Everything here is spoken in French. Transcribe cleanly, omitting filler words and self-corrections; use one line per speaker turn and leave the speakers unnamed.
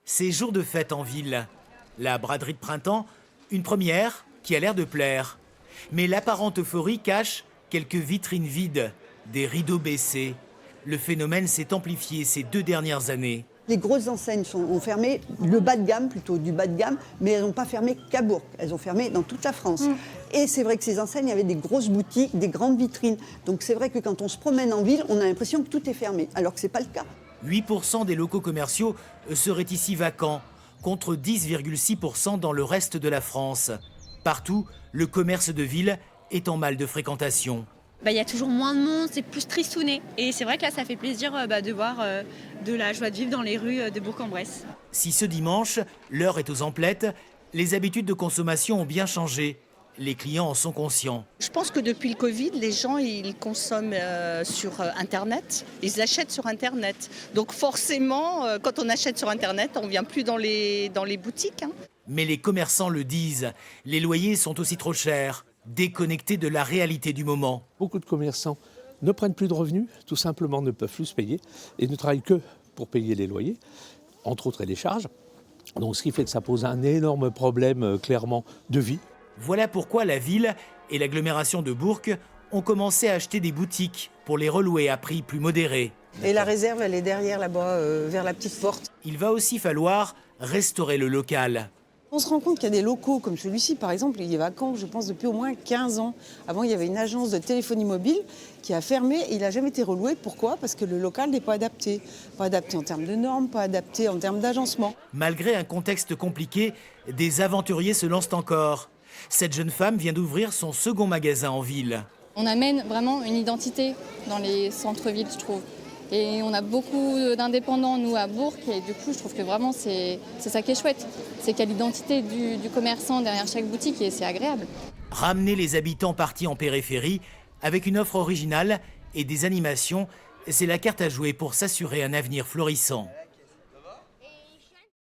C'est jour de fête en ville. La braderie de printemps, une première qui a l'air de plaire. Mais l'apparente euphorie cache quelques vitrines vides, des rideaux baissés. Le phénomène s'est amplifié ces 2 dernières années.
Les grosses enseignes ont fermé le bas de gamme, plutôt du bas de gamme, mais elles n'ont pas fermé qu'à Bourg. Elles ont fermé dans toute la France. Et c'est vrai que ces enseignes avaient des grosses boutiques, des grandes vitrines. Donc c'est vrai que quand on se promène en ville, on a l'impression que tout est fermé, alors que ce n'est pas le cas.
8% des locaux commerciaux seraient ici vacants, contre 10,6% dans le reste de la France. Partout, le commerce de ville est en mal de fréquentation.
Il y a toujours moins de monde, c'est plus tristouné. Et c'est vrai que là, ça fait plaisir de voir de la joie de vivre dans les rues de Bourg-en-Bresse.
Si ce dimanche, l'heure est aux emplettes, les habitudes de consommation ont bien changé. Les clients en sont conscients.
Je pense que depuis le Covid, les gens ils consomment sur Internet, ils achètent sur Internet. Donc forcément, quand on achète sur Internet, on ne vient plus dans les boutiques.
Mais les commerçants le disent, les loyers sont aussi trop chers, déconnectés de la réalité du moment.
Beaucoup de commerçants ne prennent plus de revenus, tout simplement ne peuvent plus se payer et ne travaillent que pour payer les loyers, entre autres et les charges. Donc ce qui fait que ça pose un énorme problème clairement de vie.
Voilà pourquoi la ville et l'agglomération de Bourg ont commencé à acheter des boutiques pour les relouer à prix plus modérés.
Et la réserve, elle est derrière là-bas, vers la petite porte.
Il va aussi falloir restaurer le local.
On se rend compte qu'il y a des locaux comme celui-ci, par exemple, il est vacant, je pense, depuis au moins 15 ans. Avant, il y avait une agence de téléphonie mobile qui a fermé et il n'a jamais été reloué. Pourquoi ? Parce que le local n'est pas adapté. Pas adapté en termes de normes, pas adapté en termes d'agencement.
Malgré un contexte compliqué, des aventuriers se lancent encore. Cette jeune femme vient d'ouvrir son second magasin en ville.
On amène vraiment une identité dans les centres-villes, je trouve. Et on a beaucoup d'indépendants, nous, à Bourg. Et du coup, je trouve que vraiment, c'est ça qui est chouette. C'est qu'il y a l'identité du commerçant derrière chaque boutique et c'est agréable.
Ramener les habitants partis en périphérie avec une offre originale et des animations, c'est la carte à jouer pour s'assurer un avenir florissant.